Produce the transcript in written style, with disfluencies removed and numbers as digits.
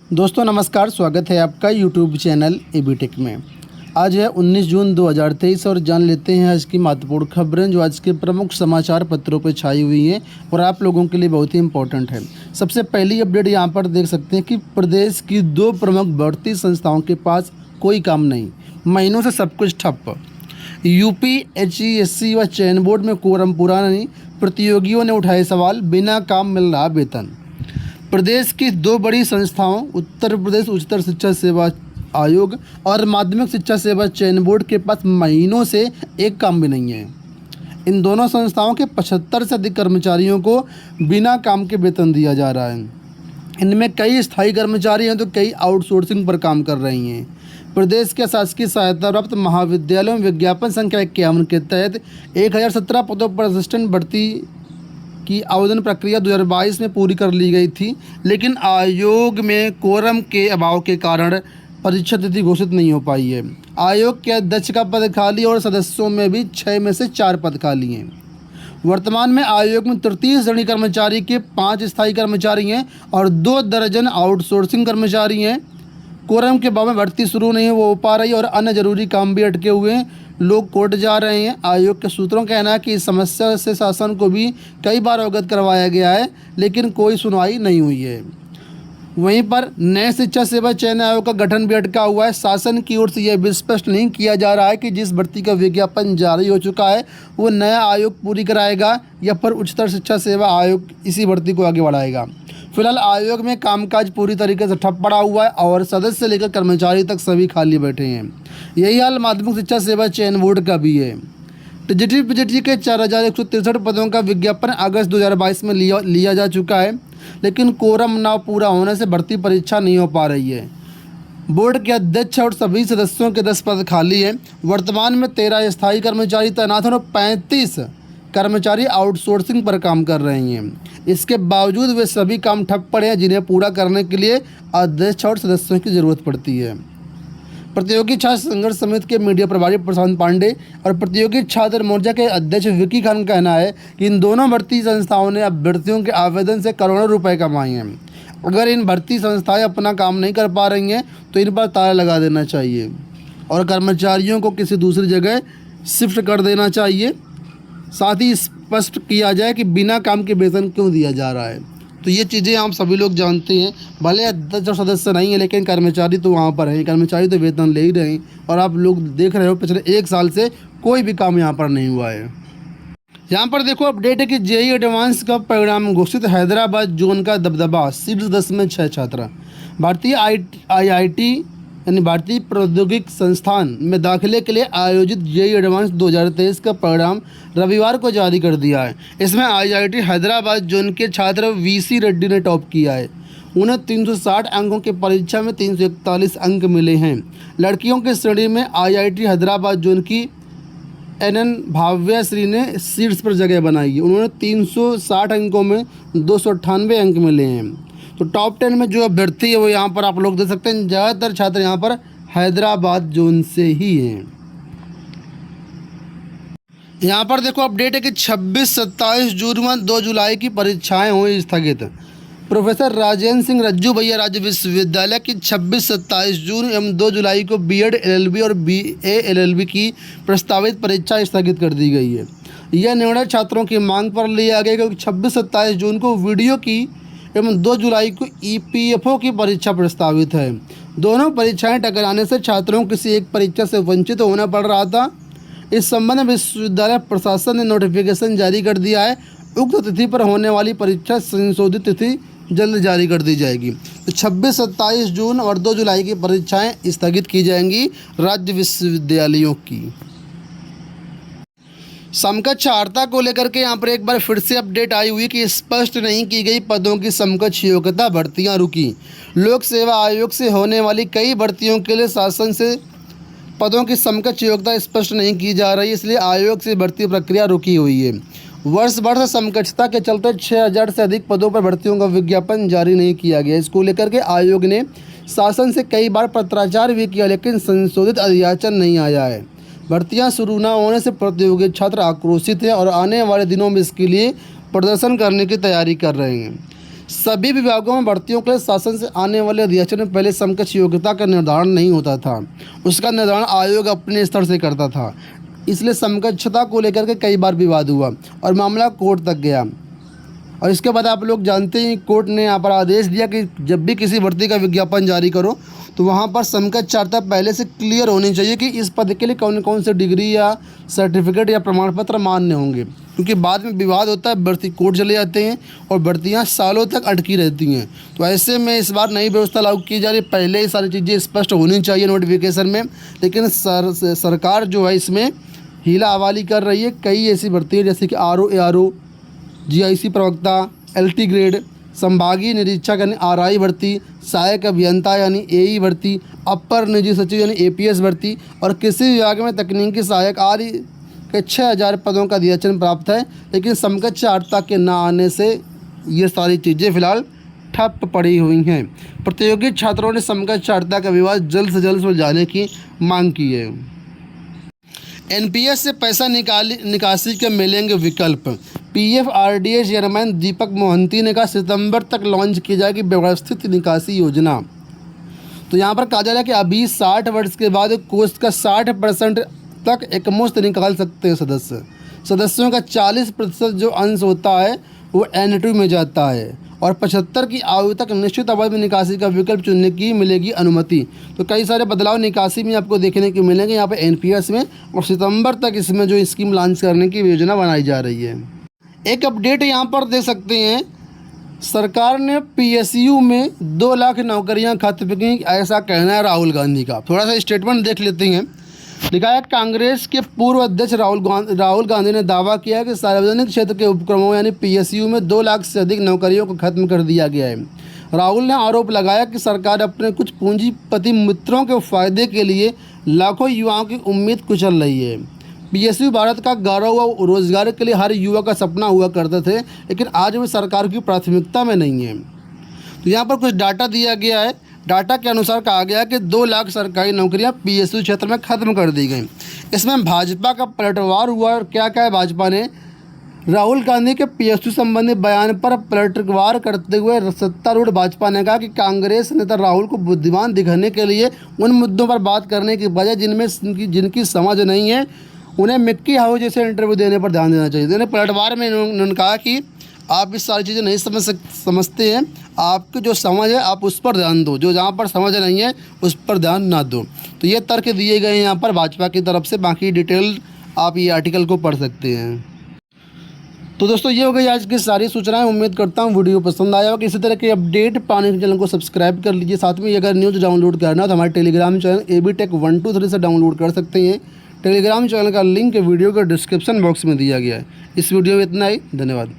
दोस्तों नमस्कार, स्वागत है आपका यूट्यूब चैनल एबीटेक में। आज है 19 जून 2023 और जान लेते हैं आज की महत्वपूर्ण खबरें जो आज के प्रमुख समाचार पत्रों पर छाई हुई हैं और आप लोगों के लिए बहुत ही इम्पोर्टेंट है। सबसे पहली अपडेट यहाँ पर देख सकते हैं कि प्रदेश की दो प्रमुख भर्ती संस्थाओं के पास कोई काम नहीं, महीनों से सब कुछ ठप। यूपीएससी व चयन बोर्ड में कोरम पूरा नहीं, प्रतियोगियों ने उठाए सवाल, बिना काम मिल रहा वेतन। प्रदेश की दो बड़ी संस्थाओं उत्तर प्रदेश उच्चतर शिक्षा सेवा आयोग और माध्यमिक शिक्षा सेवा चयन बोर्ड के पास महीनों से एक काम भी नहीं है। इन दोनों संस्थाओं के 75 से अधिक कर्मचारियों को बिना काम के वेतन दिया जा रहा है। इनमें कई स्थायी कर्मचारी हैं तो कई आउटसोर्सिंग पर काम कर रही हैं। प्रदेश के शासकीय सहायता प्राप्त महाविद्यालयों में विज्ञापन संख्या 51 के तहत 1017 पदों पर असिस्टेंट भर्ती की आवेदन प्रक्रिया 2022 में पूरी कर ली गई थी, लेकिन आयोग में कोरम के अभाव के कारण परीक्षा तिथि घोषित नहीं हो पाई है। आयोग के अध्यक्ष का पद खाली और सदस्यों में भी 6 में से 4 पद खाली हैं। वर्तमान में आयोग में 33 श्रेणी कर्मचारी के 5 स्थायी कर्मचारी हैं और 2 दर्जन आउटसोर्सिंग कर्मचारी हैं। कोरम के अभाव में भर्ती शुरू नहीं हो पा रही और अन्य जरूरी काम भी अटके हुए हैं। लोग कोर्ट जा रहे हैं। आयोग के सूत्रों का कहना है कि इस समस्या से शासन को भी कई बार अवगत करवाया गया है, लेकिन कोई सुनवाई नहीं हुई है। वहीं पर नए शिक्षा सेवा चयन आयोग का गठन भी अटका हुआ है। शासन की ओर से यह भी स्पष्ट नहीं किया जा रहा है कि जिस भर्ती का विज्ञापन जारी हो चुका है वो नया आयोग पूरी कराएगा या फिर उच्चतर शिक्षा सेवा आयोग इसी भर्ती को आगे बढ़ाएगा। फिलहाल आयोग में कामकाज पूरी तरीके से ठप पड़ा हुआ है और सदस्य से लेकर कर्मचारी तक सभी खाली बैठे हैं। यही हाल माध्यमिक शिक्षा सेवा चयन बोर्ड का भी है। टीजीटी पीजीटी के 4163 पदों का विज्ञापन अगस्त 2022 में लिया जा चुका है, लेकिन कोरम न पूरा होने से भर्ती परीक्षा नहीं हो पा रही है। बोर्ड के अध्यक्ष और सभी सदस्यों के 10 पद खाली हैं। वर्तमान में 13 स्थायी कर्मचारी तैनात हैं और 35 कर्मचारी आउटसोर्सिंग पर काम कर रहे हैं। इसके बावजूद वे सभी काम ठप पड़े हैं जिन्हें पूरा करने के लिए अध्यक्ष और सदस्यों की ज़रूरत पड़ती है। प्रतियोगी छात्र संघर्ष समिति के मीडिया प्रभारी प्रशांत पांडे और प्रतियोगी छात्र मोर्चा के अध्यक्ष विकी खान का कहना है कि इन दोनों भर्ती संस्थाओं ने अभ्यर्थियों के आवेदन से करोड़ों रुपए कमाए हैं। अगर इन भर्ती संस्थाएं अपना काम नहीं कर पा रही हैं तो इन पर ताला लगा देना चाहिए और कर्मचारियों को किसी दूसरी जगह शिफ्ट कर देना चाहिए। साथ ही स्पष्ट किया जाए कि बिना काम के वेतन क्यों दिया जा रहा है। तो ये चीज़ें आप सभी लोग जानते हैं। भले अध्यक्ष और सदस्य नहीं है, लेकिन कर्मचारी तो वहाँ पर हैं। कर्मचारी तो वेतन ले ही रहे हैं और आप लोग देख रहे हो पिछले 1 साल से कोई भी काम यहाँ पर नहीं हुआ है। यहाँ पर देखो अपडेट है कि जेईई एडवांस का परिणाम घोषित, हैदराबाद जोन का दबदबा, शीर्ष 10 में 6 छात्र। भारतीय आईआईटी यानी भारतीय प्रौद्योगिक संस्थान में दाखिले के लिए आयोजित जेईई एडवांस 2023 का परिणाम रविवार को जारी कर दिया है। इसमें आईआईटी हैदराबाद जोन के छात्र वीसी रेड्डी ने टॉप किया है। उन्हें 360 अंकों की परीक्षा में 341 अंक मिले हैं। लड़कियों की श्रेणी में आईआईटी हैदराबाद जोन की एनएन भाव्याश्री ने शीर्ष पर जगह बनाई है। उन्होंने 360 अंकों में 298 अंक मिले हैं। तो टॉप 10 में जो अभ्यर्थी है वो यहाँ पर आप लोग देख सकते हैं। ज़्यादातर छात्र यहाँ पर हैदराबाद जोन से ही हैं। यहाँ पर देखो अपडेट है कि 26-27 जून व 2 जुलाई की परीक्षाएं हुई स्थगित। प्रोफेसर राजेंद्र सिंह रज्जू भैया राज्य विश्वविद्यालय की 26-27 जून एवं 2 जुलाई को बीएड एलएलबी और बीए एलएलबी की प्रस्तावित परीक्षा स्थगित कर दी गई है। यह निर्णय छात्रों की मांग पर लिया गया क्योंकि 26-27 जून को वीडियो की एवं 2 जुलाई को ईपीएफओ की परीक्षा प्रस्तावित है। दोनों परीक्षाएं टकराने से छात्रों को किसी एक परीक्षा से वंचित होना पड़ रहा था। इस संबंध में विश्वविद्यालय प्रशासन ने नोटिफिकेशन जारी कर दिया है। उक्त तिथि पर होने वाली परीक्षा संशोधित तिथि जल्द जारी कर दी जाएगी। तो 26-27 जून और 2 जुलाई की परीक्षाएं स्थगित की जाएंगी राज्य विश्वविद्यालयों की। समकक्ष अर्हता को लेकर के यहाँ पर एक बार फिर से अपडेट आई हुई कि स्पष्ट नहीं की गई पदों की समकक्ष योग्यता, भर्तियाँ रुकी। लोक सेवा आयोग से होने वाली कई भर्तियों के लिए शासन से पदों की समकक्ष योग्यता स्पष्ट नहीं की जा रही, इसलिए आयोग से भर्ती प्रक्रिया रुकी हुई है। वर्ष भर से समकक्षता के चलते 6000 से अधिक पदों पर भर्तियों का विज्ञापन जारी नहीं किया गया। इसको लेकर के आयोग ने शासन से कई बार पत्राचार भी किया, लेकिन संशोधित अधियाचन नहीं आया है। भर्तियां शुरू न होने से प्रतियोगी छात्र आक्रोशित हैं और आने वाले दिनों में इसके लिए प्रदर्शन करने की तैयारी कर रहे हैं। सभी विभागों में भर्तियों के लिए शासन से आने वाले अधियाचन में पहले समकक्ष योग्यता का निर्धारण नहीं होता था, उसका निर्धारण आयोग अपने स्तर से करता था। इसलिए समकक्षता को लेकर के कई बार विवाद हुआ और मामला कोर्ट तक गया। और इसके बाद आप लोग जानते हैं कोर्ट ने यहाँ पर आदेश दिया कि जब भी किसी भर्ती का विज्ञापन जारी करो तो वहाँ पर समकक्ष चार्ता पहले से क्लियर होनी चाहिए कि इस पद के लिए कौन कौन से डिग्री या सर्टिफिकेट या प्रमाण पत्र मान्य होंगे, क्योंकि बाद में विवाद होता है, भर्ती कोर्ट चले जाते हैं और भर्तियाँ सालों तक अटकी रहती हैं। तो ऐसे में इस बार नई व्यवस्था लागू की जा रही, पहले ही सारी चीज़ें स्पष्ट होनी चाहिए नोटिफिकेशन में, लेकिन सरकार जो है इसमें हीला हवाली कर रही है। कई ऐसी भर्ती है जैसे कि RO ARO, GIC प्रवक्ता, LT ग्रेड, संभागीय निरीक्षक यानी RI भर्ती, सहायक अभियंता यानी AE भर्ती, अपर निजी सचिव यानी APS भर्ती और कृषि विभाग में तकनीकी सहायक आदि के 6000 पदों का अधियाचन प्राप्त है। लेकिन समकक्ष चार्ता के न आने से ये सारी चीज़ें फिलहाल ठप पड़ी हुई हैं। प्रतियोगी छात्रों ने समकक्ष चार्ता का विवाद जल्द से जल्द सुलझाने की मांग की है। NPS से पैसा निकासी के मिलेंगे विकल्प। PFRDA चेयरमैन दीपक मोहंती ने कहा सितंबर तक लॉन्च की जाएगी व्यवस्थित निकासी योजना। तो यहाँ पर कहा जा रहा है कि अभी 60 वर्ष के बाद कोष का 60% तक एकमुश्त निकाल सकते हैं सदस्यों का 40% जो अंश होता है वो N2 में जाता है और 75 की आयु तक निश्चित अवधि में निकासी का विकल्प चुनने की मिलेगी अनुमति। तो कई सारे बदलाव निकासी में आपको देखने को मिलेंगे यहाँ पे NPS में, और सितंबर तक इसमें जो स्कीम लॉन्च करने की योजना बनाई जा रही है। एक अपडेट यहाँ पर देख सकते हैं, सरकार ने PSU में 2 लाख नौकरियाँ खत्म की, ऐसा कहना है राहुल गांधी का। थोड़ा सा स्टेटमेंट देख लेते हैं। लिखा है कांग्रेस के पूर्व अध्यक्ष राहुल गांधी ने दावा किया कि सार्वजनिक क्षेत्र के उपक्रमों यानी PSU में 2 लाख से अधिक नौकरियों को खत्म कर दिया गया है। राहुल ने आरोप लगाया कि सरकार अपने कुछ पूंजीपति मित्रों के फायदे के लिए लाखों युवाओं की उम्मीद कुचल रही है। PSU भारत का गौरव व रोजगार के लिए हर युवा का सपना हुआ करते थे, लेकिन आज वे सरकार की प्राथमिकता में नहीं है। तो यहाँ पर कुछ डाटा दिया गया है। डाटा के अनुसार कहा गया कि 2 लाख सरकारी नौकरियां PSU क्षेत्र में ख़त्म कर दी गई। इसमें भाजपा का पलटवार हुआ और क्या क्या है, भाजपा ने राहुल गांधी के PSU संबंधी बयान पर पलटवार करते हुए सत्तारूढ़ भाजपा ने कहा कि कांग्रेस नेता राहुल को बुद्धिमान दिखाने के लिए उन मुद्दों पर बात करने की बजाय जिनकी समझ नहीं है उन्हें मिक्की हाउस जैसे इंटरव्यू देने पर ध्यान देना चाहिए। पलटवार में इन्होंने कहा कि आप इस सारी चीज़ें नहीं समझते हैं, आपकी जो समझ है आप उस पर ध्यान दो, जो जहाँ पर समझ नहीं है उस पर ध्यान ना दो। तो ये तर्क दिए गए हैं यहाँ पर भाजपा की तरफ से। बाकी डिटेल आप ये आर्टिकल को पढ़ सकते हैं। तो दोस्तों ये हो गई आज की सारी सूचनाएं। उम्मीद करता हूँ वीडियो पसंद आया होगा। इसी तरह के अपडेट पाने के चैनल को सब्सक्राइब कर लीजिए। साथ में अगर न्यूज़ डाउनलोड करना है तो हमारे टेलीग्राम चैनल abtech123 से डाउनलोड कर सकते हैं। टेलीग्राम चैनल का लिंक वीडियो के डिस्क्रिप्शन बॉक्स में दिया गया है। इस वीडियो में इतना ही, धन्यवाद।